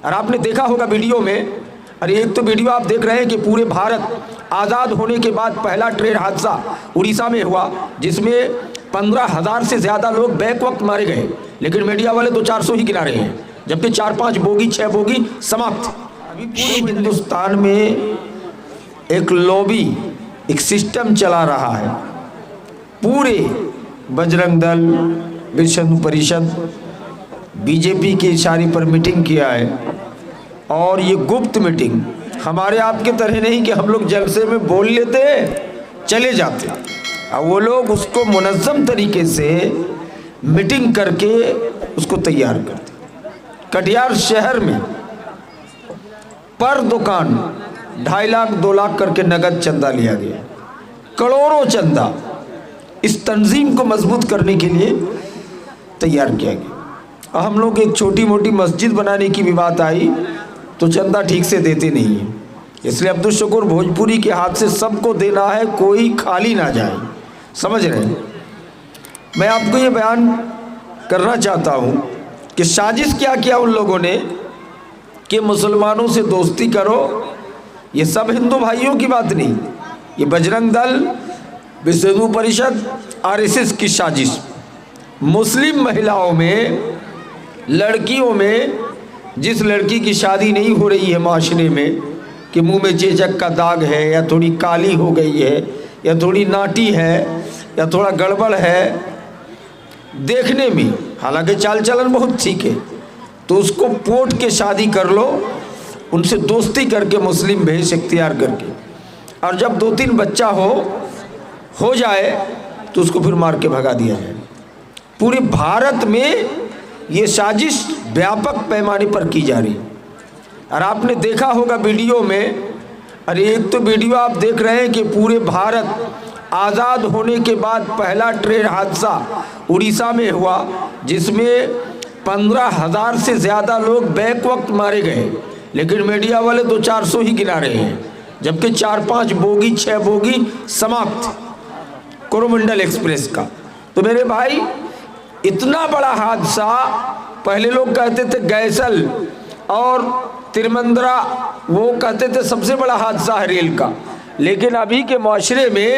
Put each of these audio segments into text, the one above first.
اور آپ نے دیکھا ہوگا ویڈیو میں، اور ایک تو ویڈیو آپ دیکھ رہے ہیں کہ پورے بھارت آزاد ہونے کے بعد پہلا ٹرین حادثہ اڑیسہ میں ہوا جس میں 15,000 سے زیادہ لوگ بیک وقت مارے گئے، لیکن میڈیا والے تو 400 ہی گنا رہے ہیں، جبکہ 4-5 بوگی 6 بوگی سماپت۔ ابھی پورے ہندوستان میں ایک لوبی، ایک سسٹم چلا رہا ہے، پورے بجرنگ دل، وشو ہندو پریشد، بی جے پی کے اشارے پر میٹنگ کیا ہے، اور یہ گپت میٹنگ، ہمارے آپ کے طرح نہیں کہ ہم لوگ جلسے میں بول لیتے چلے جاتے، اور وہ لوگ اس کو منظم طریقے سے میٹنگ کر کے اس کو تیار کرتے۔ کٹیہار شہر میں پر دکان 2.5 لاکھ 2 لاکھ کر کے نگد چندہ لیا گیا، کروڑوں چندہ اس تنظیم کو مضبوط کرنے کے لیے تیار کیا گیا۔ ہم لوگ ایک چھوٹی موٹی مسجد بنانے کی بھی بات آئی تو چندہ ٹھیک سے دیتے نہیں ہیں، اس لیے عبدالشکور بھوجپوری کے ہاتھ سے سب کو دینا ہے، کوئی خالی نہ جائے، سمجھ رہے ہیں؟ میں آپ کو یہ بیان کرنا چاہتا ہوں کہ سازش کیا کیا ان لوگوں نے کہ مسلمانوں سے دوستی کرو، یہ سب ہندو بھائیوں کی بات نہیں، یہ بجرنگ دل، وشو ہندو پریشد، RSS کی سازش۔ مسلم مہیلاؤں میں، لڑکیوں میں، جس لڑکی کی شادی نہیں ہو رہی ہے معاشرے میں، کہ منہ میں چیچک کا داغ ہے، یا تھوڑی کالی ہو گئی ہے، یا تھوڑی ناٹی ہے، یا تھوڑا گڑبڑ ہے دیکھنے میں، حالانکہ چال چلن بہت ٹھیک ہے، تو اس کو پوٹ کے شادی کر لو، ان سے دوستی کر کے مسلم بھیش اختیار کر کے، اور جب 2-3 بچہ ہو جائے تو اس کو پھر مار کے بھگا دیا جائے۔ پورے بھارت میں یہ سازش بیاپک پیمانے پر کی جا رہی، اور آپ نے دیکھا ہوگا ویڈیو میں، اور ایک تو ویڈیو آپ دیکھ رہے ہیں کہ پورے بھارت آزاد ہونے کے بعد پہلا ٹرین حادثہ اڑیسہ میں ہوا جس میں 15,000 سے زیادہ لوگ بیک وقت مارے گئے، لیکن میڈیا والے تو 400 ہی گنا رہے ہیں، جبکہ 4-5 بوگی 6 بوگی سماپت کورومنڈل ایکسپریس کا۔ تو میرے بھائی، اتنا بڑا حادثہ، پہلے لوگ کہتے تھے گیسل اور ترمندرا، وہ کہتے تھے سب سے بڑا حادثہ ہے ریل کا، لیکن ابھی کے معاشرے میں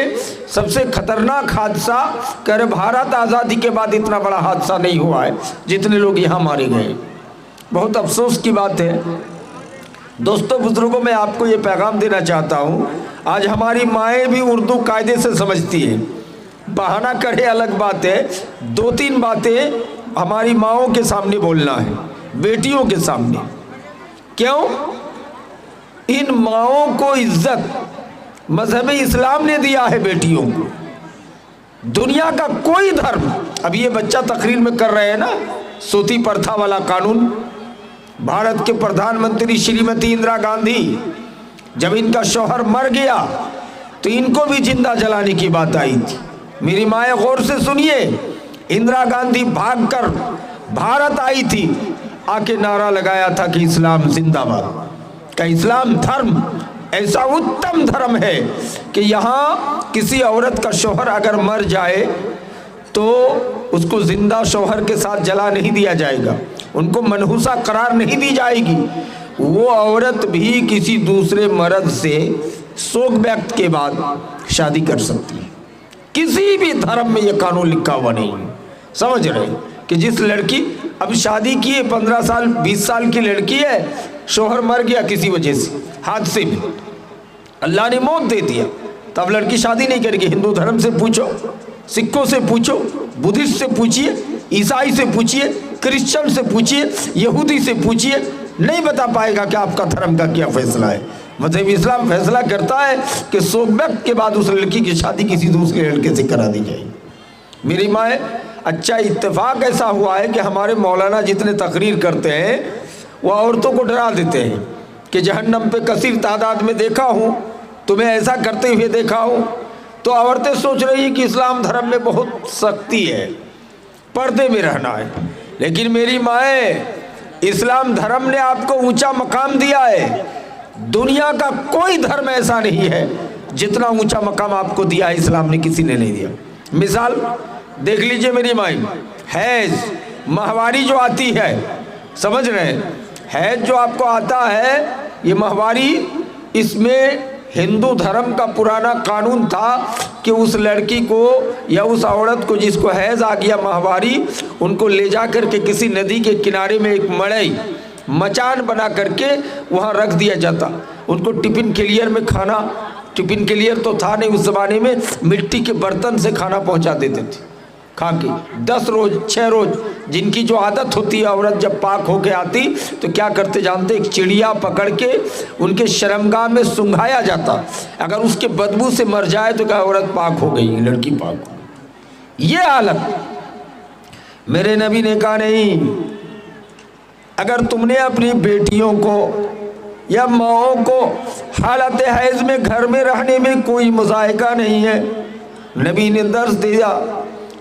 سب سے خطرناک حادثہ کہ بھارت آزادی کے بعد اتنا بڑا حادثہ نہیں ہوا ہے جتنے لوگ یہاں مارے گئے۔ بہت افسوس کی بات ہے دوستوں، بزرگوں، میں آپ کو یہ پیغام دینا چاہتا ہوں، آج ہماری مائیں بھی اردو قاعدے سے سمجھتی ہیں، بہانہ کرے الگ بات ہے، 2-3 باتیں ہماری ماؤں کے سامنے بولنا ہے، بیٹیوں کے سامنے۔ کیوں؟ ان ماؤں کو عزت مذہب اسلام نے دیا ہے بیٹیوں کو، دنیا کا کوئی دھرم۔ اب یہ بچہ تقریر میں کر رہے ہیں نا سوتی پرتھا والا قانون، بھارت کے پردھان منتری شریمتی اندرا گاندھی جب ان کا شوہر مر گیا تو ان کو بھی زندہ جلانے کی بات آئی تھی۔ میری مائیں غور سے سنیے، اندرا گاندھی بھاگ کر بھارت آئی تھی، آ کے نعرہ لگایا تھا کہ اسلام زندہ باد، کہ اسلام دھرم ایسا اتم دھرم ہے کہ یہاں کسی عورت کا شوہر اگر مر جائے تو اس کو زندہ شوہر کے ساتھ جلا نہیں دیا جائے گا، ان کو منحوسہ قرار نہیں دی جائے گی، وہ عورت بھی کسی دوسرے مرد سے سوگ وقت کے بعد شادی کر سکتی ہے۔ کسی بھی دھرم میں یہ قانون لکھا ہوا نہیں ہے، سمجھ رہے کہ جس لڑکی اب شادی کی ہے، 15 سال 20 سال کی لڑکی ہے، شوہر مر گیا کسی وجہ سے حادثے میں، اللہ نے موت دے دیا، تو اب لڑکی شادی نہیں کرے گی۔ ہندو دھرم سے پوچھو، سکھوں سے پوچھو، بدھسٹ سے پوچھئے، عیسائی سے پوچھئے، کرسچن سے پوچھئے، یہودی سے پوچھئے، نہیں بتا پائے گا کہ آپ کا دھرم کا کیا فیصلہ ہے۔ مذہب اسلام فیصلہ کرتا ہے کہ سوگ وقت کے بعد اس لڑکی کی شادی کسی دوسرے لڑکے سے کرا دی جائے۔ میری مائیں، اچھا اتفاق ایسا ہوا ہے کہ ہمارے مولانا جتنے تقریر کرتے ہیں وہ عورتوں کو ڈرا دیتے ہیں کہ جہنم پہ کثیر تعداد میں دیکھا ہوں، تمہیں ایسا کرتے ہوئے دیکھا ہوں، تو عورتیں سوچ رہی ہیں کہ اسلام دھرم میں بہت سختی ہے، پردے میں رہنا ہے، لیکن میری مائیں، اسلام دھرم نے آپ کو اونچا مقام دیا ہے، دنیا کا کوئی دھرم ایسا نہیں ہے جتنا اونچا مقام آپ کو دیا ہے اسلام نے کسی نے نہیں دیا۔ مثال دیکھ لیجئے میری مائیں، حیض، ماہواری جو آتی ہے، سمجھ رہے ہیں، हैज जो आपको आता है ये माहवारी, इसमें हिंदू धर्म का पुराना कानून था कि उस लड़की को या उस औरत को जिसको हैज आ गया माहवारी, उनको ले जा करके किसी नदी के किनारे में एक मड़ई मचान बना करके वहाँ रख दिया जाता। उनको टिफिन क्लियर में खाना, टिफिन क्लियर तो था नहीं उस ज़माने में, मिट्टी के बर्तन से खाना पहुँचा देते थे खा के। 10 रोज 6 रोज जिनकी जो आदत होती है, औरत जब पाक होके आती तो क्या करते जानते, एक चिड़िया पकड़ के उनके शर्मगाह में सुंघाया जाता, अगर उसके बदबू से मर जाए तो क्या औरत पाक हो गई, लड़की पाक हो गई। ये हालत मेरे नबी ने कहा नहीं, अगर तुमने अपनी बेटियों को या माओं को हालत हैज में घर में रहने में कोई मुज़ायका नहीं है, नबी ने दर्स दिया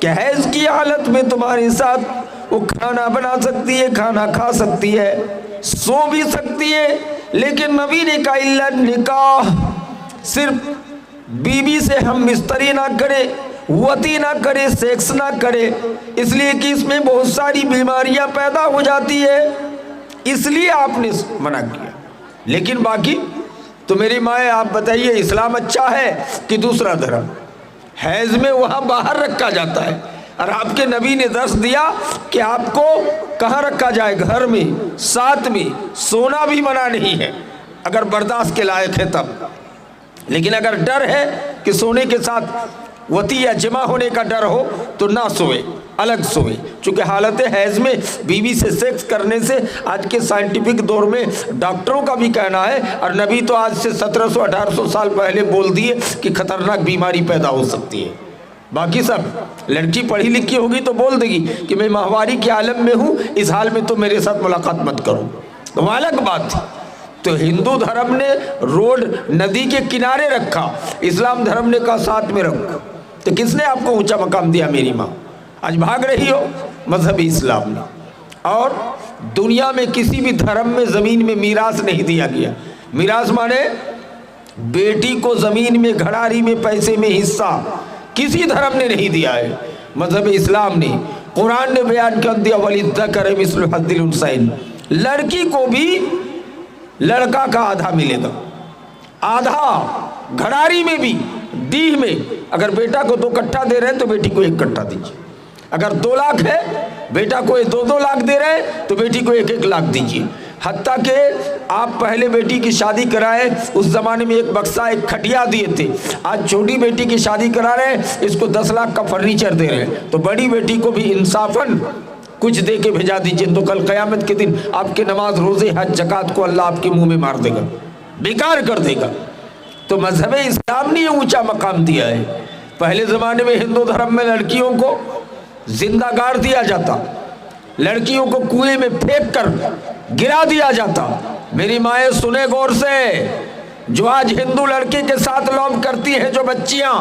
कि हैज की हालत में तुम्हारे साथ वो खाना बना सकती है, खाना खा सकती है, सो भी सकती है, लेकिन नबी ने कहा इल्ला निकाह, सिर्फ बीवी से हम मिस्तरी ना करें, वती ना करे, सेक्स ना करे, इसलिए कि इसमें बहुत सारी बीमारियां पैदा हो जाती है, इसलिए आपने मना किया। लेकिन बाकी तो मेरी माए आप बताइए, इस्लाम अच्छा है कि दूसरा धर्म? हैज में वहाँ बाहर रखा जाता है, और आपके नबी ने दर्श दिया कि आपको कहाँ रखा जाए, घर में, साथ में, सोना भी मना नहीं है अगर बर्दाश्त के लायक है तब। लेकिन अगर डर है कि सोने के साथ वती या जमा होने का डर हो तो ना सोए, अलग सोए। चूँकि हालत हैज़ में बीवी से सेक्स करने से आज के साइंटिफिक दौर में डॉक्टरों का भी कहना है, और नबी तो आज से 1700-1800 साल पहले बोल दिए कि खतरनाक बीमारी पैदा हो सकती है। बाकी सब लड़की पढ़ी लिखी होगी तो बोल देगी कि मैं माहवारी के आलम में हूँ, इस हाल में तो मेरे साथ मुलाकात मत करो, तो वो अलग बात है। तो हिंदू धर्म ने रोड नदी के किनारे रखा, इस्लाम धर्म ने कहा साथ में रखो। तो किसने आपको ऊंचा मकाम दिया मेरी माँ? आज भाग रही हो मजहब इस्लाम ने। और दुनिया में किसी भी धर्म में ज़मीन में मीरास नहीं दिया गया। मीरास माने बेटी को ज़मीन में, घड़ारी में, पैसे में हिस्सा किसी धर्म ने नहीं दिया है, मजहब इस्लाम ने। कुरान ने बयान कर दिया वलिद्दकर मिस्लु हद्दिल उनसैन, लड़की को भी लड़का का आधा मिलेगा, आधा घड़ारी में भी, डीह में। अगर बेटा को 2 कट्ठा दे रहे हैं तो बेटी को 1 कट्ठा दीजिए। अगर 2 लाख है, बेटा को 2-2 लाख दे रहे हैं तो बेटी को 1-1 लाख दीजिए। हत्ता कि आप पहले बेटी की शादी कराए, उस ज़माने में एक बक्सा, एक खटिया दिए थे। आज छोटी बेटी की शादी करा रहे हैं, इसको 10 लाख का फर्नीचर दे रहे हैं, तो बड़ी बेटी को भी इंसाफन कुछ दे के भेजा दीजिए। तो कल क़यामत के दिन आपके नमाज, रोज़े, हज, ज़कात को अल्लाह आपके मुंह में मार देगा, बेकार कर देगा। तो मजहब इस्लाम ने ऊंचा मकाम दिया है। पहले ज़माने में हिंदू धर्म में लड़कियों को जिंदा गाड़ दिया जाता, लड़कियों को कुएं में फेंक कर गिरा दिया जाता। मेरी माएँ सुने गौर से, जो आज हिंदू लड़के के साथ लॉब करती हैं, जो बच्चियां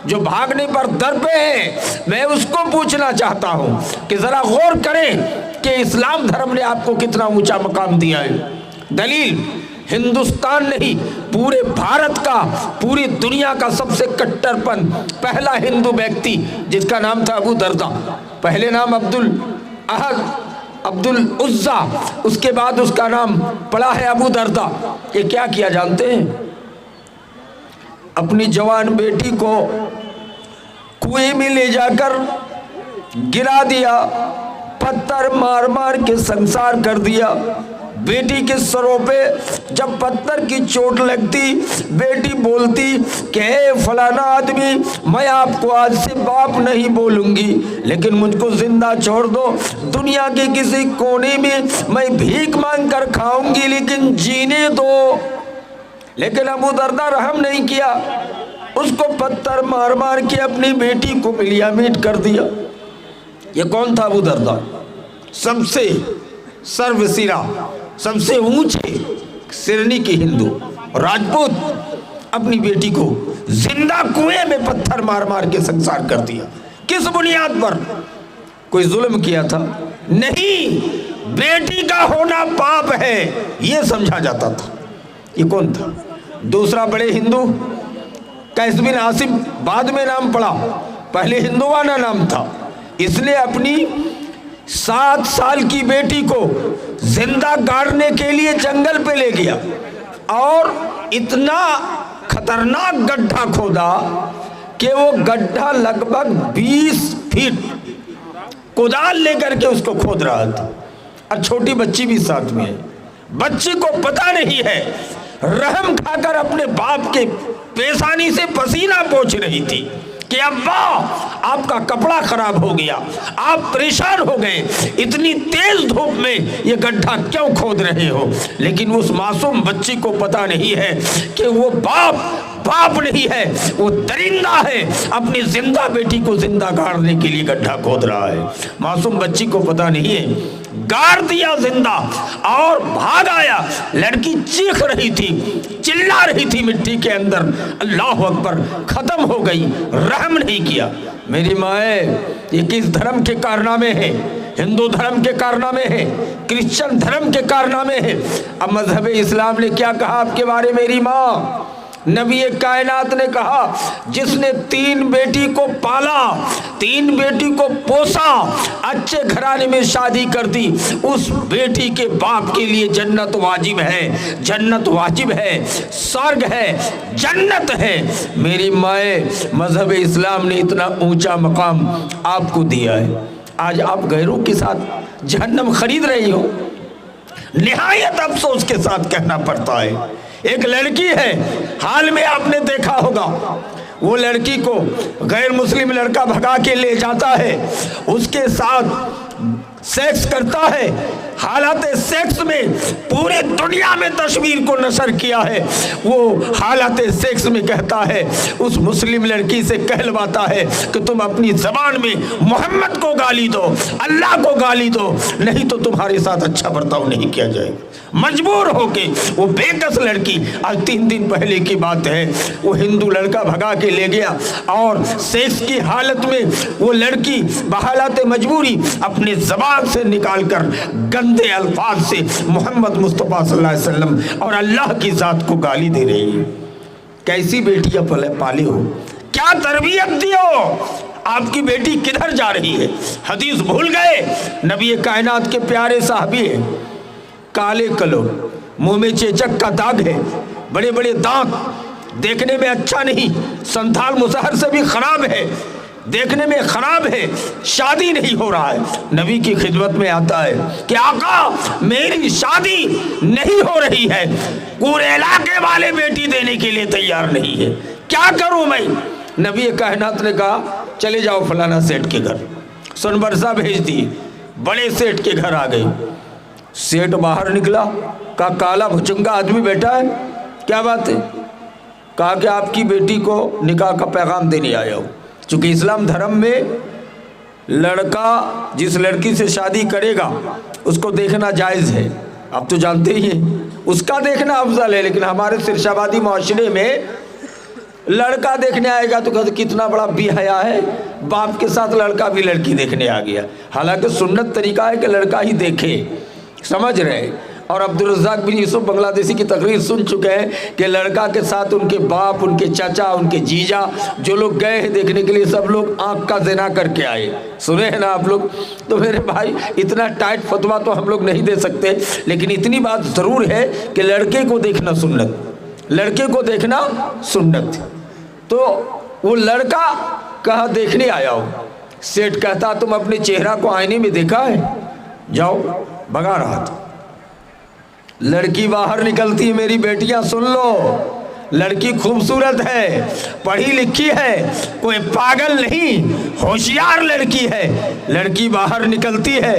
जो भागने पर दर पे हैं, मैं उसको पूछना चाहता हूं कि जरा गौर करें कि इस्लाम धर्म ने आपको कितना ऊंचा मकाम दिया है। दलील हिंदुस्तान नहीं, पूरे भारत का, पूरी दुनिया का सबसे कट्टरपन पहला हिंदू व्यक्ति जिसका नाम था अबू दर्दा, पहले नाम अब्दुल अहद, अब्दुल उज्जा, उसके बाद उसका नाम पड़ा है अबू दर्दा। ये क्या किया जानते हैं? अपनी जवान बेटी को कुएं में ले जाकर गिरा दिया, पत्थर मार मार के संसार कर दिया। बेटी के सरों पे जब पत्थर की चोट लगती, बेटी बोलती कि हे फलाना आदमी, मैं आपको आज से बाप नहीं बोलूंगी, लेकिन मुझको जिंदा छोड़ दो, दुनिया के किसी कोने में मैं भीख मांग कर खाऊंगी, लेकिन जीने दो। लेकिन अबू दर्दा रहम नहीं किया, उसको पत्थर मार मार के अपनी बेटी को पिलिया मीट कर दिया। ये कौन था अबू दर्दा? सबसे सर्वशिरा, सबसे ऊंचे सिरनी की हिंदू राजपूत, अपनी बेटी को जिंदा कुएं में पत्थर मार मार के संसार कर दिया। किस बुनियाद पर? कोई जुल्म किया था? नहीं, बेटी का होना पाप है ये समझा जाता था। ये कौन था? दूसरा बड़े हिंदू कैस बिन आसिम, बाद में नाम पड़ा, पहले हिंदुवाना नाम था। इसने अपनी 7 साल की बेटी को जिंदा गाड़ने के लिए जंगल पे ले गया और इतना खतरनाक गड्ढा खोदा कि वो गड्ढा लगभग 20 फीट कुदाल लेकर के उसको खोद रहा था, और छोटी बच्ची भी साथ में है। बच्ची को पता नहीं है, रहम खाकर अपने बाप के पेशानी से पसीना पोंछ रही थी कि अब्बा आपका कपड़ा खराब हो गया, आप परेशान हो गए, इतनी तेज धूप में ये गड्ढा क्यों खोद रहे हो। लेकिन उस मासूम बच्ची को पता नहीं है कि वो बाप नहीं है, वो दरिंदा है, अपनी जिंदा बेटी को जिंदा गाड़ने के लिए गड्ढा खोद रहा है। मासूम बच्ची को पता नहीं है, गाड़ दिया जिंदा और भाग आया। लड़की चीख रही थी, चिल्ला रही थी मिट्टी के अंदर, अल्लाह अकबर, खत्म हो गई, रहम नहीं किया। मेरी माए, ये किस धर्म के कारनामे हैं? हिंदू धर्म के कारनामे हैं, क्रिश्चियन धर्म के कारनामे हैं। अब मजहब इस्लाम ने क्या कहा आपके बारे में मेरी माँ? नबी कायनात ने कहा, जिसने 3 बेटी को पाला, 3 बेटी को पोसा, अच्छे घराने में शादी कर दी, उस बेटी के बाप के लिए जन्नत वाजिब है, जन्नत वाजिब है, स्वर्ग है, जन्नत है। मेरी माए, मजहब इस्लाम ने इतना ऊंचा मकाम आपको दिया है, आज आप गैरों के साथ जहन्नम खरीद रही हो। निहायत अफसोस के साथ कहना पड़ता है। एक लड़की है, हाल में आपने देखा होगा, वो लड़की को गैर मुस्लिम लड़का भगा के ले जाता है, उसके साथ सेक्स करता है, हालात सेक्स में पूरे दुनिया में तस्वीर को नशर किया है। वो हालात सेक्स में कहता है, उस मुस्लिम लड़की से कहलवाता है कि तुम अपनी जबान में मोहम्मद को गाली दो, अल्लाह को गाली दो, नहीं तो तुम्हारे साथ अच्छा बर्ताव नहीं किया जाएगा। मजबूर होके वो बेकस लड़की, आज 3 दिन पहले की बात है, वो हिंदू लड़का भगा के ले गया और सेक्स की हालत में वो लड़की बहालत मजबूरी अपने जबान से निकालकर गंदे अल्फाज से मोहम्मद मुस्तफ़ा सल्लल्लाहु अलैहि वसल्लम और अल्लाह की ज़ात को गाली दे रही है। कैसी बेटियां पाली हो, क्या तरबियत दी हो, आपकी बेटी किधर जा रही है? हदीस भूल गए? नबी कायनात के प्यारे साहबी है, काले कलो, मुंह में चेचक का दाग है, बड़े बड़े दांत, देखने में अच्छा नहीं, संथाल मुसहर से भी खराब है, देखने में खराब है, शादी नहीं हो रहा है। नबी की खिदमत में आता है कि आका मेरी शादी नहीं हो रही है, पूरे इलाके वाले बेटी देने के लिए तैयार नहीं है, क्या करूं मैं? नबी कायनात ने कहा चले जाओ फलाना सेठ के घर। सुनबरसा भेज दी, बड़े सेठ के घर आ गई। सेठ बाहर निकला, कहा काला भुचंगा आदमी बैठा है, क्या बात है? कहा कि आपकी बेटी को निकाह का पैगाम देने आया हूँ। चूँकि इस्लाम धर्म में लड़का जिस लड़की से शादी करेगा उसको देखना जायज़ है, आप तो जानते ही हैं, उसका देखना अफजल है। लेकिन हमारे सिरशाबादी माशरे में लड़का देखने आएगा तो कहते कितना बड़ा बेहया है, बाप के साथ लड़का भी लड़की देखने आ गया। हालांकि सुन्नत तरीका है कि लड़का ही देखे, समझ रहे। और अब्दुल रज़्ज़ाक बिन यूसुफ बांग्लादेशी की तकरीर सुन चुके हैं कि लड़का के साथ उनके बाप, उनके चाचा, उनके जीजा, जो लोग गए हैं देखने के लिए, सब लोग आँख का ज़िना करके आए। सुने हैं ना आप लोग? तो मेरे भाई, इतना टाइट फतवा तो हम लोग नहीं दे सकते, लेकिन इतनी बात ज़रूर है कि लड़के को देखना सुन्नत, लड़के को देखना सुन्नत। तो वो लड़का कहाँ देखने आया हो? सेठ कहता तुम अपने चेहरा को आईने में देखा है? जाओ, भगा रहा था। लड़की बाहर निकलती है, मेरी बेटियां सुन लो, लड़की खूबसूरत है, पढ़ी लिखी है, कोई पागल नहीं, होशियार लड़की है। लड़की बाहर निकलती है,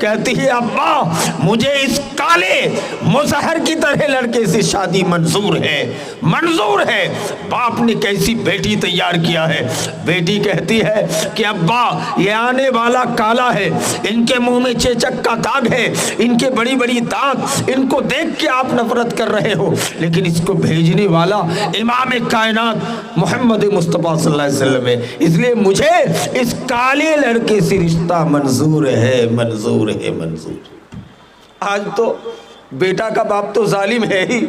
कहती है अब्बा मुझे इस काले मुसहर की तरह लड़के से शादी मंजूर है, मंजूर है। बाप ने कैसी बेटी तैयार किया है। बेटी कहती है कि अब्बा ये आने वाला काला है, इनके मुंह में चेचक का दाग है, इनके बड़ी बड़ी दांत, इनको देख के आप नफरत कर रहे हो, लेकिन इसको भेजने वाला इमाम कायनात मोहम्मद मुस्तफ़ा सल्लल्लाहु अलैहि वसल्लम है, इसलिए मुझे इस काले लड़के से रिश्ता मंजूर है, मंजूर है, मंजूर। आज तो बेटा का बाप तो जालिम है ही,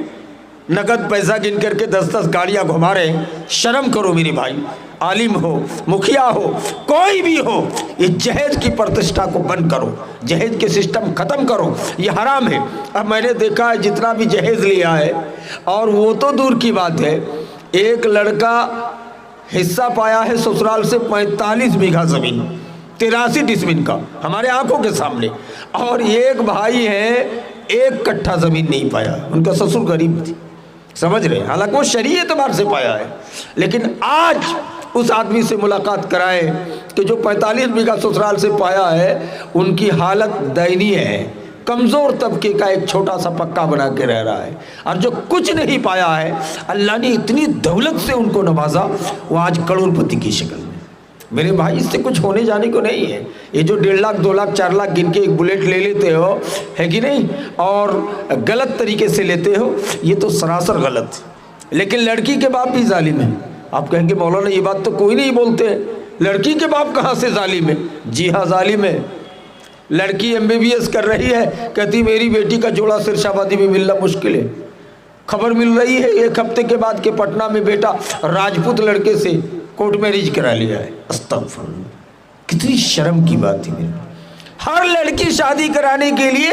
नकद पैसा गिन करके 10-10 गाड़ियां घुमा रहे हैं। शर्म करो मेरे भाई, आलिम हो, मुखिया हो, कोई भी हो, ये जहेज की प्रतिष्ठा को बंद करो, जहेज के सिस्टम ख़त्म करो, ये हराम है। अब मैंने देखा है जितना भी जहेज लिया है, और वो तो दूर की बात है, एक लड़का हिस्सा पाया है ससुराल से 45 बीघा ज़मीन, 83 डिसमिल का, हमारे आंखों के सामने। और एक भाई है 1 कट्ठा ज़मीन नहीं पाया, उनका ससुर गरीब थी, समझ रहे हैं, हालांकि वो शरीय एतबार से पाया है। लेकिन आज उस आदमी से मुलाकात कराए कि जो 45 बीघा ससुराल से पाया है, उनकी हालत दयनीय है, कमज़ोर तबके का एक छोटा सा पक्का बना के रह रहा है। और जो कुछ नहीं पाया है, अल्लाह ने इतनी दौलत से उनको नवाजा, वो आज करोड़पति की शक्ल में। मेरे भाई, इससे कुछ होने जाने को नहीं है। ये जो 1.5 लाख 2 लाख 4 लाख गिन के एक बुलेट ले लेते हो, है कि नहीं, और गलत तरीके से लेते हो, ये तो सरासर गलत है। लेकिन लड़की के बाप भी जालिम है। आप कहेंगे मौलाना ये बात तो कोई नहीं बोलते, लड़की के बाप कहाँ से जालिम है? जी हाँ, जालिम है। लड़की MBBS कर रही है, कहती मेरी बेटी का जोड़ा सिरशाबादी में मिलना मुश्किल है। खबर मिल रही है 1 हफ्ते के बाद कि पटना में बेटा राजपूत लड़के से कोर्ट मैरिज करा लिया है। अस्तगफुरुल्लाह, कितनी शर्म की बात थी मेरी। हर लड़की शादी कराने के लिए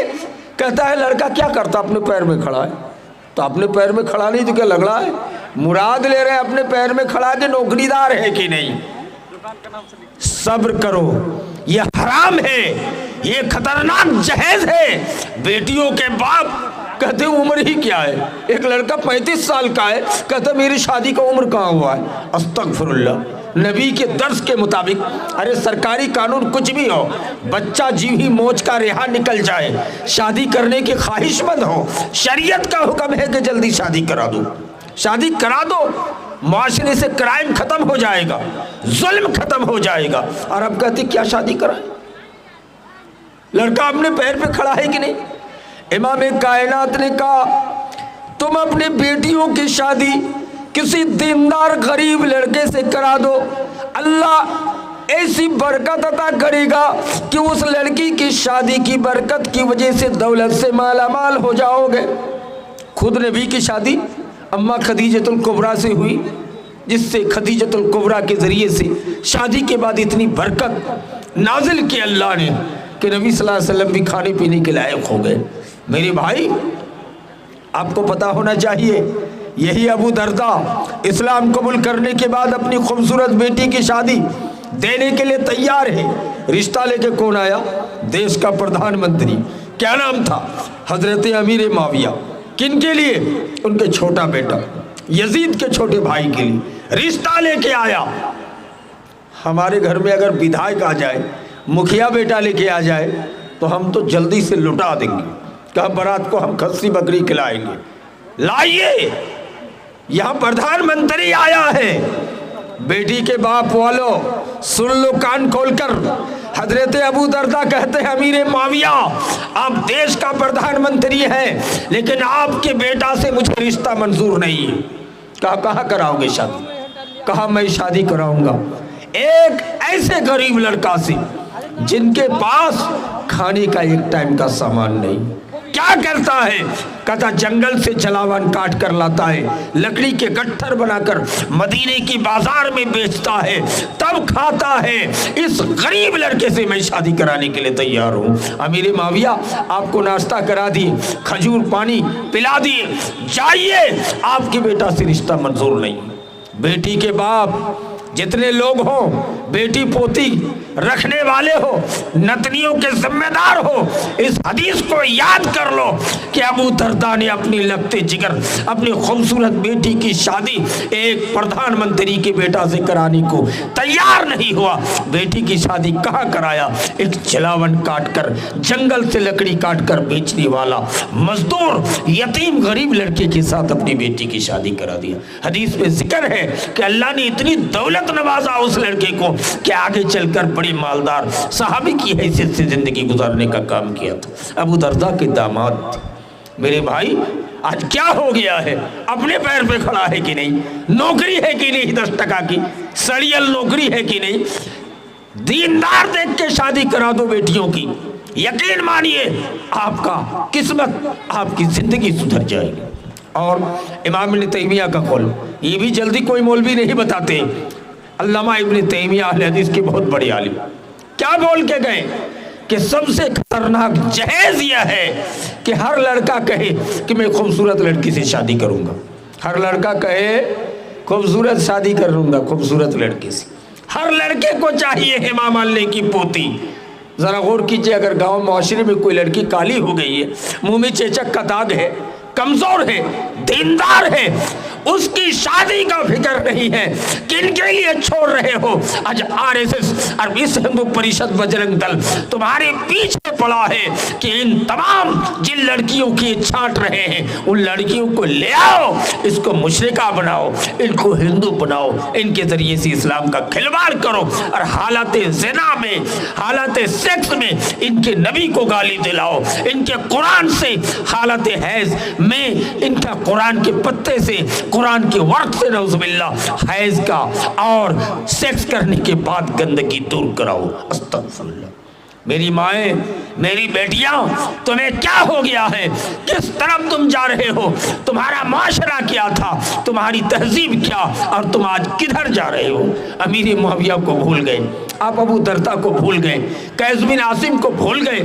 कहता है लड़का क्या करता, अपने पैर में खड़ा है। तो अपने पैर में खड़ा नहीं तो क्या लगड़ा है? मुराद ले रहे हैं अपने पैर में खड़ा के नौकरीदार है कि नहीं। सब्र करो, ये हराम है, ये खतरनाक जहेज है। बेटियों के बाप कहते उम्र ही क्या है, एक लड़का 35 साल का है, कहता मेरी शादी का उम्र कहाँ हुआ है। अस्तगफुरुल्लाह, नबी के दर्स के मुताबिक, अरे सरकारी कानून कुछ भी हो, बच्चा जीव ही मौज का रेहा निकल जाए, शादी करने की ख्वाहिशमंद हो, शरीयत का हुक्म है कि जल्दी शादी करा दो, शादी करा दो, माशरे से क्राइम खत्म हो जाएगा, जुल्म खत्म हो जाएगा। और अब कहते क्या शादी कराए? लड़का अपने पैर पे खड़ा है कि नहीं? इमाम कायनात ने कहा तुम अपने बेटियों की शादी किसी दीनदार गरीब लड़के से करा दो, अल्लाह ऐसी बरकत अता करेगा कि उस लड़की की शादी की बरकत की वजह से दौलत से मालामाल हो जाओगे। खुद नबी की शादी अम्मा खदीजतुल कुबरा से हुई, जिससे खदीजतुल कुबरा के ज़रिए से शादी के बाद इतनी बरकत नाजिल की अल्लाह ने कि नबी सल्लल्लाहु अलैहि वसल्लम भी खाने पीने के लायक हो गए। मेरे भाई, आपको पता होना चाहिए, यही अबू दर्दा इस्लाम कबूल करने के बाद अपनी खूबसूरत बेटी की शादी देने के लिए तैयार है। रिश्ता लेके कौन आया? देश का प्रधानमंत्री। क्या नाम था? हजरत अमीर माविया। किन के लिए? उनके छोटा बेटा यजीद के छोटे भाई के लिए रिश्ता लेके आया। हमारे घर में अगर विधायक आ जाए, मुखिया बेटा लेके आ जाए, तो हम तो जल्दी से लुटा देंगे, कहा बारात को हम खस्सी बकरी खिलाएंगे। लाइए, यहाँ प्रधानमंत्री आया है। बेटी के बाप वालों सुन लो कान खोलकर, हजरत अबू दर्दा कहते हैं अमीर माविया, आप देश का प्रधानमंत्री हैं, लेकिन आपके बेटा से मुझे रिश्ता मंजूर नहीं है। कहा कहाँ कराओगे शादी? कहा मैं शादी कराऊंगा एक ऐसे गरीब लड़का से जिनके पास खाने का एक टाइम का सामान नहीं। क्या करता है? कहता जंगल से जलावन काट कर लाता है, लकड़ी के गट्ठर बनाकर मदीने की बाजार में बेचता है, तब खाता है। इस गरीब लड़के से मैं शादी कराने के लिए तैयार हूँ। अमीर माविया आपको नाश्ता करा दिए, खजूर पानी पिला दिए, जाइए, आपके बेटा से रिश्ता मंजूर नहीं। बेटी के बाप जितने लोग हो, बेटी पोती रखने वाले हो, नतनियों के जिम्मेदार हो, इस हदीस को याद कर लो कि अबू दर्दा ने अपनी लगते जिगर अपनी खूबसूरत बेटी की शादी एक प्रधानमंत्री के बेटा से कराने को तैयार नहीं हुआ। बेटी की शादी कहाँ कराया? एक जलावन काट कर, जंगल से लकड़ी काट कर बेचने वाला मजदूर यतीम गरीब लड़के के साथ अपनी बेटी की शादी करा दिया। हदीस में जिक्र है कि अल्लाह ने इतनी दौलत नवाजा उस लड़के को कि आगे चलकर बड़ी मालदार सहाबी की हैसियत से जिंदगी गुजारने का काम किया था। अबू दर्दा के दामाद थे। मेरे भाई, आज क्या हो गया है? अपने पैर पे खड़ा है कि नहीं? नौकरी है कि नहीं? 10 टका की सड़ियल नौकरी है कि नहीं? दीनदार देख के शादी करा दो बेटियों की, यकीन मानिए आपका किस्मत, आपकी जिंदगी सुधर जाएगी। اور امام ابن تیمیہ کا قول، یہ بھی جلدی کوئی مولوی نہیں بتاتے، علامہ ابن تیمیہ اہل حدیث کے بہت بڑے عالم، کیا بول کے گئے کہ سب سے خطرناک جہیز یہ ہے کہ ہر لڑکا کہے کہ میں خوبصورت لڑکی سے شادی کروں گا، ہر لڑکا کہے خوبصورت شادی کروں گا خوبصورت لڑکی سے، ہر لڑکے کو چاہیے ہیما مالنی کی پوتی۔ ذرا غور کیجئے، اگر گاؤں معاشرے میں کوئی لڑکی کالی ہو گئی ہے، منہ میں چیچک کا داغ ہے، کمزور ہے، دیندار ہے، اس کی شادی کا فکر نہیں ہے، کن کے لیے چھوڑ رہے ہو؟ آج RSS اور وشو ہندو پریشد بجرنگ دل تمہارے پیچھے پڑا ہے کہ ان تمام جن لڑکیوں کی چھانٹ رہے ہیں ان لڑکیوں کو لے آؤ، اس کو مشرکہ بناؤ، ان کو ہندو بناؤ، ان کے ذریعے سے اسلام کا کھلواڑ کرو، اور حالت زنا میں، حالت سیکس میں ان کے نبی کو گالی دلاؤ، ان کے قرآن سے، حالت حیض میں ان کا قرآن کے پتے سے، قرآن کے ورق سے نعوذ باللہ حیض کا اور سیکس کرنے کے بعد گندگی دور کراؤ۔ استغفر اللہ۔ میری مائیں، میری بیٹیاں، تمہیں کیا ہو گیا ہے؟ کس طرف تم جا رہے ہو؟ تمہارا معاشرہ کیا تھا؟ تمہاری تہذیب کیا؟ اور تم آج کدھر جا رہے ہو؟ امیر معاویہ کو بھول گئے، آپ ابو دردہ کو بھول گئے، قیس بن عاصم کو بھول گئے۔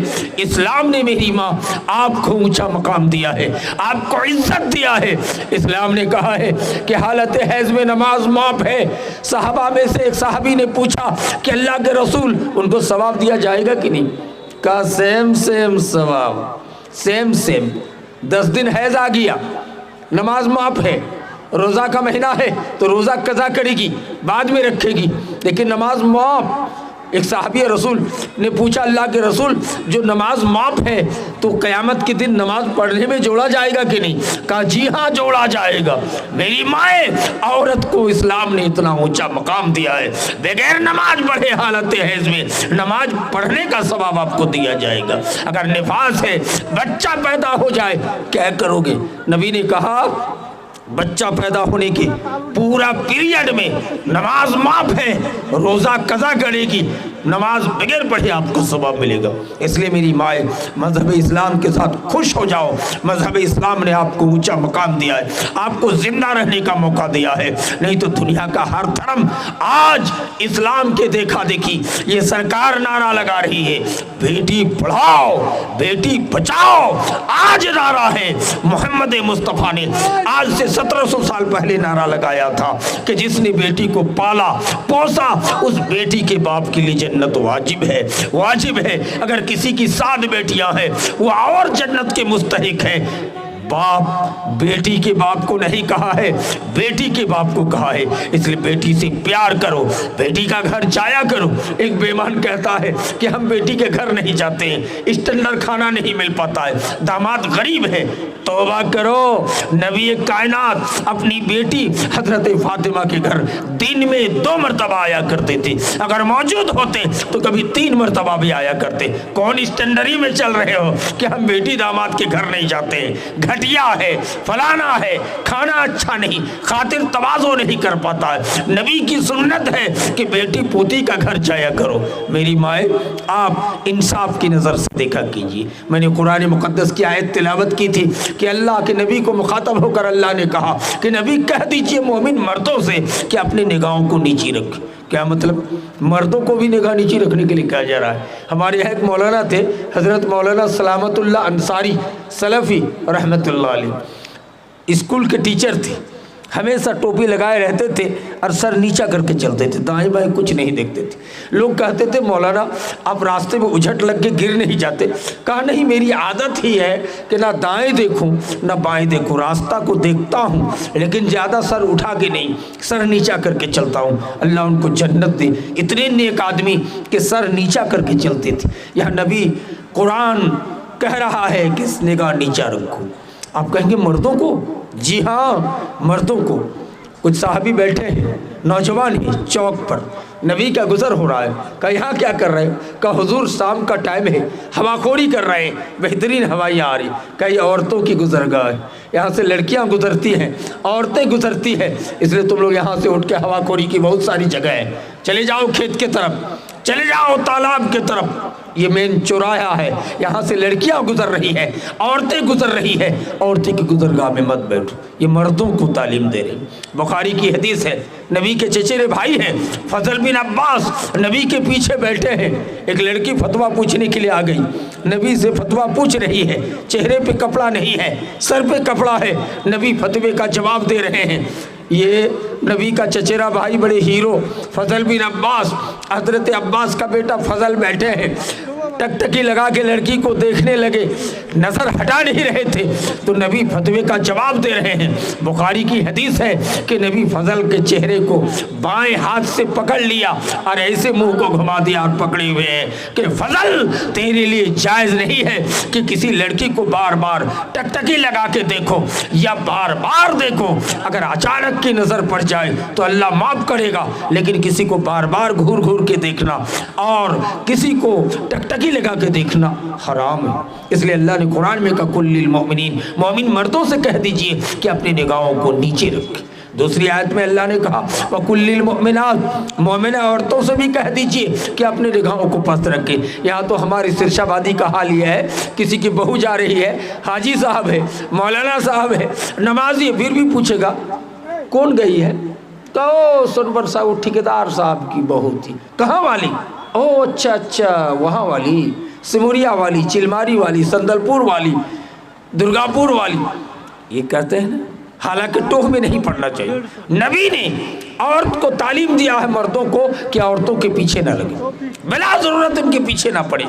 اسلام نے میری ماں آپ کو اونچا مقام دیا ہے، آپ کو عزت دیا ہے۔ اسلام نے کہا ہے کہ حالت حیض میں نماز معاف ہے۔ صحابہ میں سے ایک صحابی نے پوچھا کہ اللہ کے رسول، ان کو ثواب دیا جائے گا کہ نہیں؟ کہا سیم ثواب، سیم 10 دن حیض آ گیا، نماز معاف ہے، روزہ کا مہینہ ہے تو روزہ قضا کرے گی، بعد میں رکھے گی، لیکن نماز معاف۔ ایک صحابی رسول نے پوچھا اللہ کے رسول، جو نماز معاف ہے تو قیامت کے دن نماز پڑھنے میں جوڑا جائے گا کہ نہیں؟ کہا جی ہاں جوڑا جائے گا۔ میری مائیں، عورت کو اسلام نے اتنا اونچا مقام دیا ہے، بغیر نماز پڑھے حالت حیض میں نماز پڑھنے کا ثواب آپ کو دیا جائے گا۔ اگر نفاس ہے، بچہ پیدا ہو جائے، کیا کرو گے؟ نبی نے کہا بچہ پیدا ہونے کے پورا پیریڈ میں نماز معاف ہے، روزہ قضا کرے گی، نماز بغیر پڑھے آپ کو ثواب ملے گا۔ اس لیے میری مائیں، مذہب اسلام کے ساتھ خوش ہو جاؤ۔ مذہب اسلام نے آپ کو اونچا مقام دیا ہے، آپ کو زندہ رہنے کا موقع دیا ہے، نہیں تو دنیا کا ہر دھرم آج اسلام کے دیکھا دیکھی یہ سرکار نعرہ لگا رہی ہے، بیٹی پڑھاؤ بیٹی بچاؤ۔ آج نعرہ ہے، محمد مصطفیٰ نے آج سے 1700 سال پہلے نعرہ لگایا تھا کہ جس نے بیٹی کو پالا پوسا، اس بیٹی کے باپ کے لیے جنت واجب ہے، واجب ہے۔ اگر کسی کی 7 بیٹیاں ہیں وہ اور جنت کے مستحق ہیں۔ باپ بیٹی کے باپ کو نہیں کہا ہے، بیٹی کے باپ کو کہا ہے، اس لیے بیٹی سے پیار کرو، بیٹی کا گھر جایا کرو۔ ایک بیمان کہتا ہے کہ ہم بیٹی کے گھر نہیں جاتے ہیں، اسٹینڈرڈ کھانا نہیں مل پاتا ہے، داماد غریب ہے۔ توبہ کرو، نبی کائنات اپنی بیٹی حضرت فاطمہ کے گھر دن میں 2 مرتبہ آیا کرتے تھے، اگر موجود ہوتے تو کبھی 3 مرتبہ بھی آیا کرتے۔ کون اسٹینڈری میں چل رہے ہو کہ ہم بیٹی داماد کے گھر نہیں جاتے ہیں؟ گھٹیا ہے، فلانا ہے، کھانا اچھا نہیں، خاطر تواضع نہیں کر پاتا ہے۔ نبی کی سنت ہے کہ بیٹی پوتی کا گھر جایا کرو۔ میری مائیں، آپ انصاف کی نظر سے دیکھا کیجیے۔ میں نے قرآن مقدس کی آیت تلاوت کی تھی کہ اللہ کے نبی کو مخاطب ہو کر اللہ نے کہا کہ نبی کہہ دیجئے مومن مردوں سے کہ اپنے نگاہوں کو نیچی رکھ۔ کیا مطلب؟ مردوں کو بھی نگاہ نیچی رکھنے کے لیے کہا جا رہا ہے۔ ہمارے یہاں ایک مولانا تھے، حضرت مولانا سلامت اللہ انصاری سلفی رحمت اللہ علیہ، اسکول کے ٹیچر تھے، ہمیشہ ٹوپی لگائے رہتے تھے اور سر نیچا کر کے چلتے تھے، دائیں بائیں کچھ نہیں دیکھتے تھے۔ لوگ کہتے تھے مولانا آپ راستے میں اجھٹ لگ کے گر نہیں جاتے؟ کہا نہیں، میری عادت ہی ہے کہ نہ دائیں دیکھوں نہ بائیں دیکھوں، راستہ کو دیکھتا ہوں لیکن زیادہ سر اٹھا کے نہیں، سر نیچا کر کے چلتا ہوں۔ اللہ ان کو جنت دے، اتنے نیک آدمی کہ سر نیچا کر کے چلتے تھے۔ یہاں نبی قرآن کہہ رہا ہے کہ اس نگاہ نیچا رکھو۔ آپ کہیں گے مردوں کو؟ جی ہاں مردوں کو۔ کچھ صحابی بیٹھے ہیں، نوجوان ہی، چوک پر نبی کا گزر ہو رہا ہے۔ کہا یہاں کیا کر رہے ہیں؟ کہا حضور شام کا ٹائم ہے، ہوا خوری کر رہے ہیں، بہترین ہوائیاں آ رہی۔ کہا یہ عورتوں کی گزرگاہ ہے، یہاں سے لڑکیاں گزرتی ہیں، عورتیں گزرتی ہیں، اس لیے تم لوگ یہاں سے اٹھ کے ہوا خوری کی بہت ساری جگہ ہے، چلے جاؤ کھیت کے طرف۔ چلے جاؤ तालाब کی طرف, یہ مین چوراہا ہے, یہاں سے لڑکیاں گزر رہی ہے, عورتیں گزر رہی ہے, عورتیں کی گزرگاہ میں مت بیٹھو. یہ مردوں کو تعلیم دے رہی. بخاری کی حدیث ہے, نبی کے چچیرے بھائی ہیں فضل بن عباس, نبی کے پیچھے بیٹھے ہیں. ایک لڑکی فتویٰ پوچھنے کے لیے آ گئی, نبی سے فتویٰ پوچھ رہی ہے, چہرے پہ کپڑا نہیں ہے, سر پہ کپڑا ہے, نبی فتوے کا جواب دے رہے ہیں. یہ نبی کا چچیرا بھائی بڑے ہیرو فضل بن عباس, حضرت عباس کا بیٹا فضل بیٹھے ہیں, ٹکٹکی لگا کے لڑکی کو دیکھنے لگے, نظر ہٹا نہیں رہے تھے, تو نبی فتوے کا جواب دے رہے ہیں. بخاری کی حدیث ہے کہ نبی فضل کے چہرے کو بائیں ہاتھ سے پکڑ لیا اور ایسے منہ کو گھما دیا اور پکڑے ہوئے ہیں کہ فضل تیرے لیے جائز نہیں ہے کہ کسی لڑکی کو بار بار ٹکٹکی لگا کے دیکھو یا بار بار دیکھو. اگر اچانک کی نظر پڑ جائے تو اللہ معاف کرے گا, لیکن کسی کو بار بار گھور گھور کے دیکھنا اور کسی کو ٹکٹکی لگا کے دیکھنا حرام ہے. اس لیے اللہ نے قرآن میں کہا کل للمؤمنین, مومن مردوں سے کہہ دیجئے کہ اپنی نگاہوں کو نیچے رکھیں. دوسری آیت میں اللہ نے کہا وَقُلْ لِلْمُؤْمِنَاتِ, مومنہ عورتوں سے بھی کہہ دیجئے کہ اپنے نگاہوں کو پست رکھیں. یہاں تو ہماری سرشہ آبادی کا حال یہ ہے, کسی کی بہو جا رہی ہے, حاجی صاحب ہے, مولانا صاحب ہے, نمازی ہے, پھر بھی پوچھے گا کون گئی ہے, تو سنور صاحب وہ ٹھیکیدار صاحب کی بہو تھی. کہاں والی؟ او اچھا اچھا, وہاں والی, سموریا والی, چلماری والی, سندلپور والی, درگاپور والی. یہ کہتے ہیں نا, حالانکہ ٹوہ میں نہیں پڑنا چاہیے. نبی نے عورت کو تعلیم دیا ہے مردوں کو کہ عورتوں کے پیچھے نہ لگے, بلا ضرورت ان کے پیچھے نہ پڑے.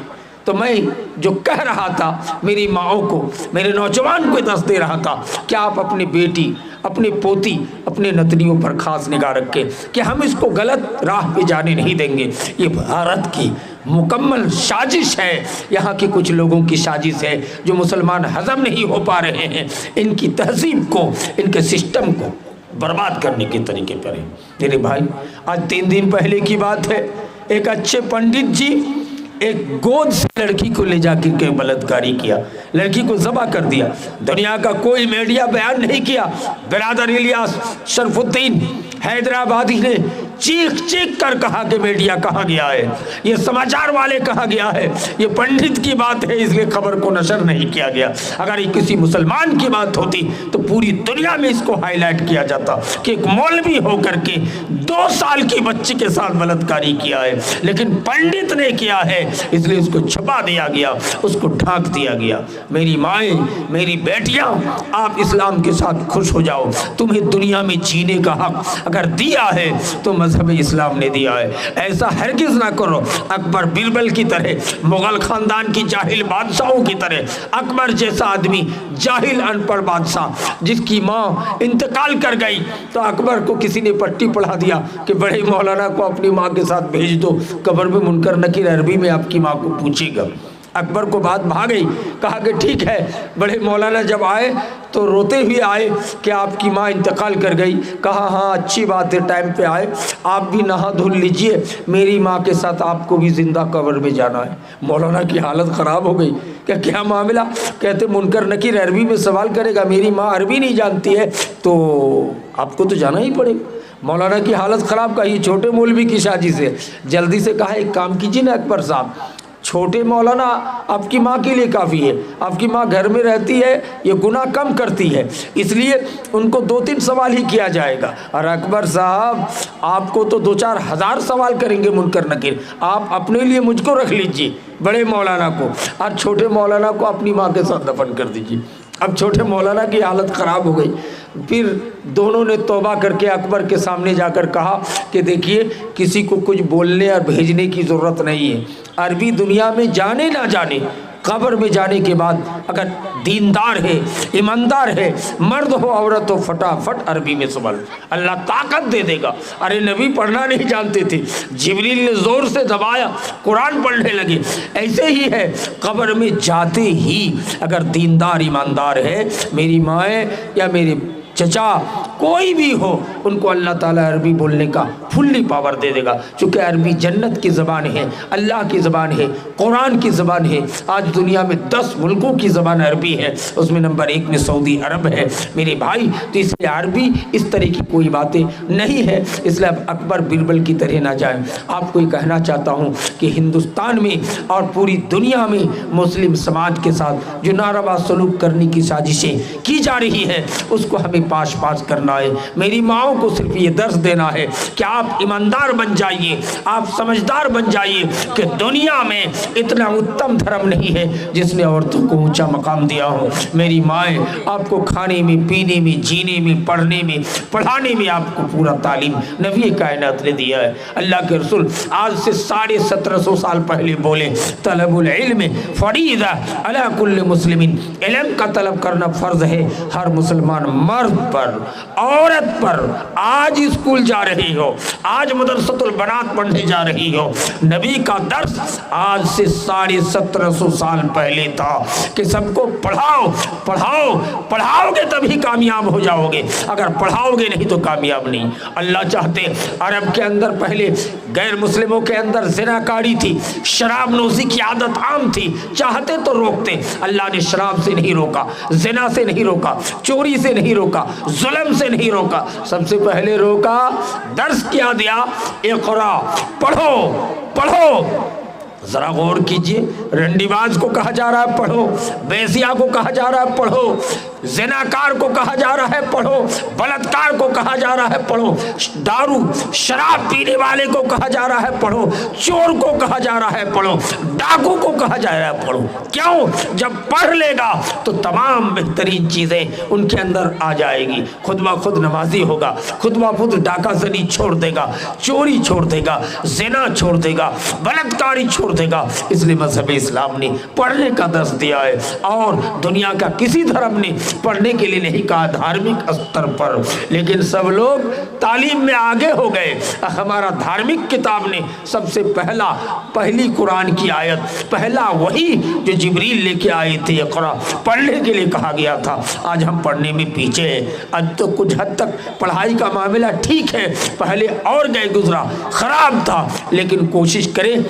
تو میں جو کہہ رہا تھا میری ماؤں کو, میرے نوجوان کو دس دے رہا تھا کہ آپ اپنی بیٹی, اپنی پوتی, اپنے نتنیوں پر خاص نگاہ رکھیں کہ ہم اس کو غلط راہ پہ جانے نہیں دیں گے. یہ بھارت کی مکمل سازش ہے, یہاں کے کچھ لوگوں کی سازش ہے جو مسلمان ہضم نہیں ہو پا رہے ہیں, ان کی تہذیب کو, ان کے سسٹم کو برباد کرنے کے طریقے پر ہے. میرے بھائی, آج 3 دن پہلے کی بات ہے, ایک اچھے پنڈت جی ایک گود سے لڑکی کو لے جا کے بلاتکاری کیا, لڑکی کو ذبح کر دیا. دنیا کا کوئی میڈیا بیان نہیں کیا. برادر الیاس شرف الدین حیدرآبادی نے چیخ چیخ کر کہا کہ میڈیا کہاں گیا ہے, یہ سماچار والے کہاں گیا ہے, یہ پنڈت کی بات ہے اس لیے خبر کو نشر نہیں کیا گیا. اگر یہ کسی مسلمان کی بات ہوتی تو پوری دنیا میں اس کو ہائی لائٹ کیا جاتا کہ ایک مولوی ہو کر کے 2 سال کی بچی کے ساتھ بلاتکاری کیا ہے, لیکن پنڈت نے کیا ہے اس لیے اس کو چھپا دیا گیا, اس کو ڈھانک دیا گیا. میری مائیں, میری بیٹیاں, آپ اسلام کے ساتھ خوش ہو جاؤ. تمہیں دنیا میں جینے کا حق اگر دیا ہے تو مذہب اسلام نے دیا ہے. ایسا ہرگز نہ کرو اکبر بربل کی طرح, مغل خاندان کی جاہل بادشاہوں کی طرح. اکبر جیسا آدمی جاہل ان پڑھ بادشاہ جس کی ماں انتقال کر گئی تو اکبر کو کسی نے پٹی پڑھا دیا کہ بڑے مولانا کو اپنی ماں کے ساتھ بھیج دو, قبر میں منکر نکیر عربی میں آپ کی ماں کو پوچھے گا. اکبر کو بات بھا گئی, کہا کہ ٹھیک ہے. بڑے مولانا جب آئے تو روتے ہوئے آئے کہ آپ کی ماں انتقال کر گئی. کہا ہاں اچھی بات ہے, ٹائم پہ آئے, آپ بھی نہا دھل لیجئے, میری ماں کے ساتھ آپ کو بھی زندہ قبر میں جانا ہے. مولانا کی حالت خراب ہو گئی کہ کیا معاملہ؟ کہتے منکر نکیر عربی میں سوال کرے گا, میری ماں عربی نہیں جانتی ہے تو آپ کو تو جانا ہی پڑے گا. مولانا کی حالت خراب, کا یہ چھوٹے مولوی کی سازش ہے. جلدی سے کہا ایک کام کیجیے نا اکبر صاحب, چھوٹے مولانا آپ کی ماں کے لیے کافی ہے, آپ کی ماں گھر میں رہتی ہے, یہ گناہ کم کرتی ہے, اس لیے ان کو 2-3 سوال ہی کیا جائے گا. اور اکبر صاحب آپ کو تو 2-4 ہزار سوال کریں گے منکر نکیر, آپ اپنے لیے مجھ کو رکھ لیجئے بڑے مولانا کو, اور چھوٹے مولانا کو اپنی ماں کے ساتھ دفن کر دیجئے. اب چھوٹے مولانا کی حالت خراب ہو گئی. پھر دونوں نے توبہ کر کے اکبر کے سامنے جا کر کہا کہ دیکھیے کسی کو کچھ بولنے اور بھیجنے کی ضرورت نہیں ہے. عربی دنیا میں جانے نہ جانے, قبر میں جانے کے بعد اگر دیندار ہے, ایماندار ہے, مرد ہو عورت ہو, فٹافٹ عربی میں سنبھل, اللہ طاقت دے دے گا. ارے نبی پڑھنا نہیں جانتے تھے, جبریل نے زور سے دبایا, قرآن پڑھنے لگے. ایسے ہی ہے, قبر میں جاتے ہی اگر دیندار ایماندار ہے, میری مائیں یا میرے چچا कोई भी हो उनको अल्लाह ताला अरबी बोलने का फुल्ली पावर दे देगा, चूँकि अरबी जन्नत की ज़बान है, अल्लाह की ज़बान है, कुरान की ज़बान है। आज दुनिया में 10 मुल्कों की ज़बान अरबी है, उसमें नंबर 1 में सऊदी अरब है मेरे भाई। तो इसलिए अरबी इस तरह की कोई बातें नहीं है, इसलिए अब अकबर बिरबल की तरह ना जाए। आपको ये कहना चाहता हूँ कि हिंदुस्तान में और पूरी दुनिया में मुस्लिम समाज के साथ जो नारवा सलूक करने की साजिशें की जा रही है उसको हमें पास करना है। मेरी माओं को सिर्फ ये दर्स देना है कि आप ईमानदार बन जाइए, आप समझदार बन जाइए कि दुनिया में इतना उत्तम धर्म नहीं है जिसने औरतों को ऊंचा मकाम दिया हो। मेरी माएँ आपको खाने में, पीने में, जीने में, पढ़ने में, पढ़ाने में आपको पूरा तालीम नबी कायनात ने दिया है। अल्लाह के रसूल आज से 1750 साल पहले बोले तलबुल इल्म फरीदा अला कुल्ल मुस्लिमिन, इल्म का तलब करना फर्ज है हर मुसलमान मर्द पर, औरत पर। आज स्कूल जा रही हो, आज मदरसतुल बनात पढ़ने जा रही हो, नबी का दर्स आज से 1750 साल पहले था कि सबको पढ़ाओ पढ़ाओ, पढ़ाओगे तभी कामयाब हो जाओगे, अगर पढ़ाओगे नहीं तो कामयाब नहीं। अल्लाह चाहते अरब के अंदर पहले गैर मुस्लिमों के अंदर ज़िनाकारी थी, शराब नोशी की आदत आम थी, चाहते तो रोकते। अल्लाह ने शराब से नहीं रोका, ज़िना से नहीं रोका, चोरी से नहीं रोका, जुल्म से नहीं रोका, सबसे पहले रोका दर्स क्या दिया, इक़रा, पढ़ो पढ़ो। जरा गौर कीजिए, रंडीबाज को कहा जा रहा है पढ़ो, बेसिया को कहा जा रहा है पढ़ो, ज़िनाकार को कहा जा रहा है पढ़ो, बलात्कार को कहा जा रहा है पढ़ो, दारू शराब पीने वाले को कहा जा रहा है पढ़ो, चोर को कहा जा रहा है पढ़ो, डाकू को कहा जा रहा है पढ़ो। क्यों? जब पढ़ लेगा तो तमाम बेहतरीन चीज़ें उनके अंदर आ जाएगी। खुद ब खुद नमाजी होगा, खुद ब खुद डाका ज़नी छोड़ देगा, चोरी छोड़ देगा, ज़िना छोड़ देगा, बलात्कारी छोड़ देगा। इसलिए मज़हब इस्लाम ने पढ़ने का दर्स दिया है, और दुनिया का किसी धर्म ने पढ़ने के लिए नहीं कहा धार्मिक स्तर पर, लेकिन सब लोग तालीम में आगे हो गए। हमारा धार्मिक किताब ने सबसे पहली कुरान की आयत, पहला वही जो जिब्रील लेके आए थे, इक़रा पढ़ने के लिए कहा गया था। आज हम पढ़ने में पीछे हैं। आज तो कुछ हद तक पढ़ाई का मामला ठीक है, पहले और गए गुजरा खराब था, लेकिन कोशिश करें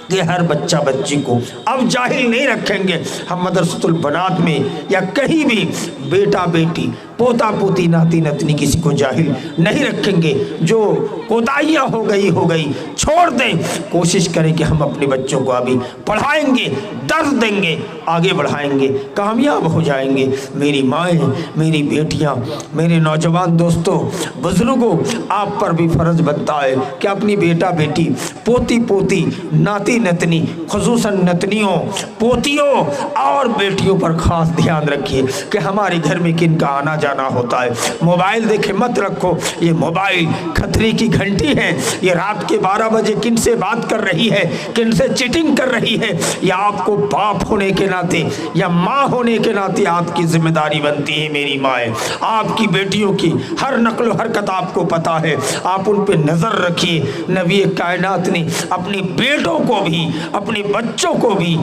कि हर बच्चा बच्ची को अब जाहिल नहीं रखेंगे। हम मदरसतुल बनात में या कहीं भी बेटा बेटी, पोता पोती, नाती नतनी किसी को जाहिल नहीं रखेंगे। जो कोताहियाँ हो गई छोड़ दें। कोशिश करें कि हम अपने बच्चों को अभी पढ़ाएंगे, दर्स देंगे, आगे बढ़ाएंगे, कामयाब हो जाएंगे। मेरी माएँ, मेरी बेटियाँ, मेरे नौजवान दोस्तों, बुजुर्गों, आप पर भी फ़र्ज़ बनता है कि अपनी बेटा बेटी, पोती पोती, नाती नतनी, खुसूसन नतनियों, पोतियों और बेटियों पर खास ध्यान रखिए कि हमारे घर में किन का आना जाना होता है। मोबाइल देखे मत रखो, ये मोबाइल खतरे की घंटी है। ये रात के 12 बजे किन से बात कर रही है, किन से चीटिंग कर रही है, या आपको बाप होने के नाते या माँ होने के नाते आपकी जिम्मेदारी बनती है। मेरी माएँ, आपकी बेटियों की हर नक्ल हरकत आपको पता है, आप उन पर नज़र रखिए। नबी कायनात ने अपने बेटों को भी, अपने बच्चों को भी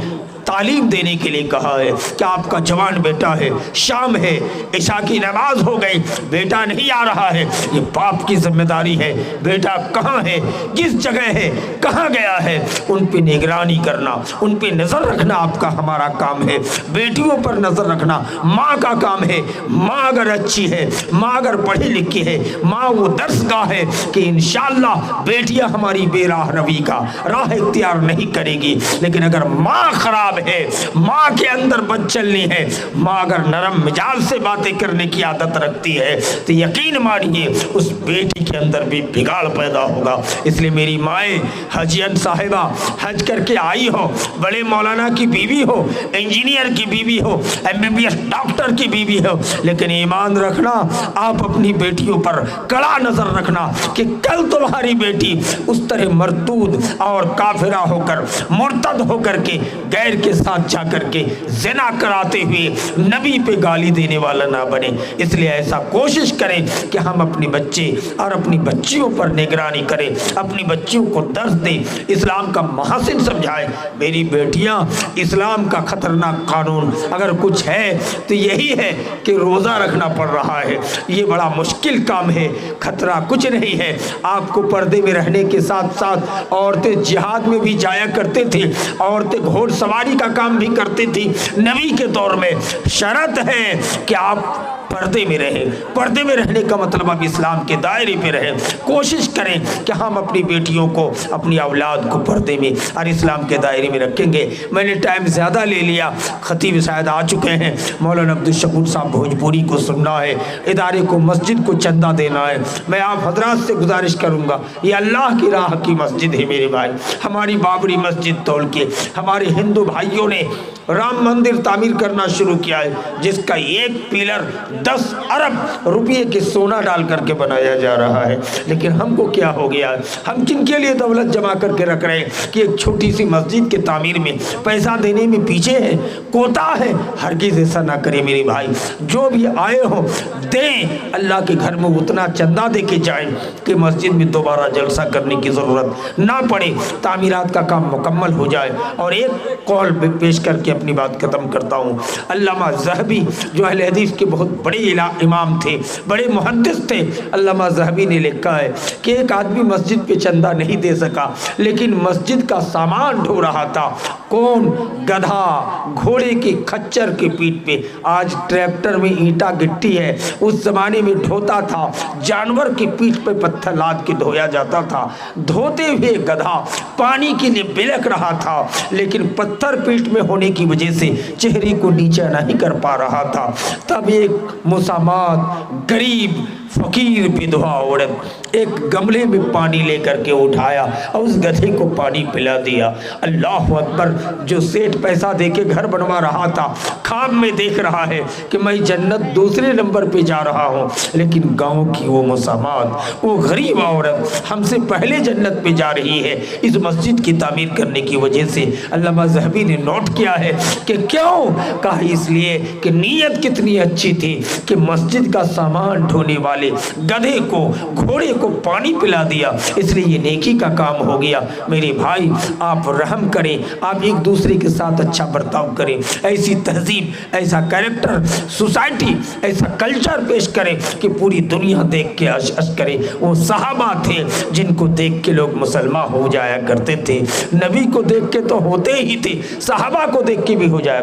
तालीम देने के लिए कहा है कि आपका जवान बेटा है, शाम है, इशा की नमाज हो गई, बेटा नहीं आ रहा है, ये बाप की जिम्मेदारी है। बेटा कहाँ है, किस जगह है, कहाँ गया है, उन पे निगरानी करना, उन पे नज़र रखना आपका हमारा काम है। बेटियों पर नज़र रखना माँ का काम है। माँ अगर अच्छी है, माँ अगर पढ़ी लिखी है, माँ वो दर्सगाह है कि इंशाअल्लाह बेटियाँ हमारी बेराह रवी का राह इख्तियार नहीं करेगी। लेकिन अगर माँ खराब है, माँ के अंदर बद चलनी है, माँ अगर नरम मिजाज से बातें करने की आदत रखती है तो यकीन मानिए उस बेटी के अंदर भी बिगाड़ पैदा होगा। इसलिए मेरी माएँ, हजियन साहिबा हज करके आई हो, बड़े मौलाना की बीवी हो, इंजीनियर की बीवी हो, MBBS डॉक्टर की बीवी हो, लेकिन ईमान रखना, आप अपनी बेटियों पर कड़ा नजर रखना कि कल तुम्हारी बेटी उस तरह मरतूद और काफिरा होकर, मुर्तद होकर के गैर के साथ जा कर के ज़िना कराते हुए नबी पे गाली देने वाला ना बने। इसलिए ऐसा कोशिश करें कि हम अपने बच्चे और अपनी बच्चियों पर निगरानी करें, अपनी बच्चियों को दर्स दें, इस्लाम का महासिन समझाएं। मेरी बेटियां, इस्लाम का खतरनाक कानून अगर कुछ है तो यही है कि रोज़ा रखना पड़ रहा है। ये बड़ा मुश्किल काम है, खतरा कुछ नहीं है। आपको पर्दे में रहने के साथ साथ औरतें जिहाद में भी जाया करते थे, औरतें घोड़सवारी का काम भी करती थी। नबी के दौर में शर्त है कि आप पर्दे में रहें। पर्दे में रहने का मतलब आप इस्लाम के दायरे पे रहें। कोशिश करें कि हम अपनी बेटियों को, अपनी औलाद को पर्दे में और इस्लाम के दायरे में रखेंगे। मैंने टाइम ज़्यादा ले लिया, खतीब शायद आ चुके हैं। मौलाना अब्दुल शकूर साहब भोजपुरी को सुनना है, इदारे को, मस्जिद को चंदा देना है। मैं आप हजरात से गुजारिश करूँगा, ये अल्लाह की राह की मस्जिद है मेरे भाई। हमारी बाबरी मस्जिद तोड़ के हमारे हिंदू भाइयों ने राम मंदिर तामीर करना शुरू किया है, जिसका एक पिलर 10 अरब रुपये के सोना डाल करके बनाया जा रहा है। लेकिन हमको क्या हो गया, हम किनके लिए दौलत जमा करके रख रहे हैं कि एक छोटी सी मस्जिद के तामीर में पैसा देने में पीछे है, कोता है। हरगिज़ ऐसा ना करें मेरे भाई। जो भी आए हो दें, अल्लाह के घर में उतना चंदा दे के जाएँ कि मस्जिद में दोबारा जलसा करने की ज़रूरत ना पड़े, तामीरात का काम मुकम्मल हो जाए। और एक कौल पेश करके अपनी बात ख़त्म करता हूँ। अल्लामा ज़हबी जो अहले हदीस के बहुत बड़े इमाम थे, बड़े मुहद्दिस थे, अल्लामा ज़हबी ने लिखा है कि एक आदमी मस्जिद पे चंदा नहीं दे सका, लेकिन मस्जिद का सामान ढो रहा था। कौन? गधा, घोड़े की खच्चर के पीठ पे। आज ट्रैक्टर में ईंटा गिट्टी है, उस ज़माने में ढोता था, जानवर की पीठ पे पत्थर लाद के धोया जाता था। धोते हुए गधा पानी के लिए बिलख रहा था, लेकिन पत्थर पीठ में होने की वजह से चेहरे को नीचे नहीं कर पा रहा था। तब एक मुसामात, गरीब, फकीर, विधवा औरत एक गमले में पानी लेकर के उठाया और उस गधे को पानी पिला दिया। अल्लाह अकबर। जो सेठ पैसा देके घर बनवा रहा था, ख्वाब में देख रहा है कि मैं जन्नत दूसरे नंबर पे जा रहा हूँ, लेकिन गांव की वो मुसामात, वो गरीब औरत हमसे पहले जन्नत पे जा रही है इस मस्जिद की तामीर करने की वजह से। अल्लामा ज़हबी ने नोट किया है कि क्यों? कहा इसलिए कि नीयत कितनी अच्छी थी कि मस्जिद का सामान ढोने वाले गधे को, घोड़े को पानी पिला दिया, इसलिए ये नेकी का काम हो गया। मेरे भाई, आप रहम करें, आप एक दूसरे के साथ अच्छा बर्ताव करें, ऐसी तहजीब, ऐसा कैरेक्टर, सोसाइटी, ऐसा कल्चर पेश करें कि पूरी दुनिया देख के अश करे। वो सहाबा थे जिनको देख के लोग मुसलमान हो जाया करते थे। नबी को देख के तो होते ही थे, सहाबा को देख के भी हो जाया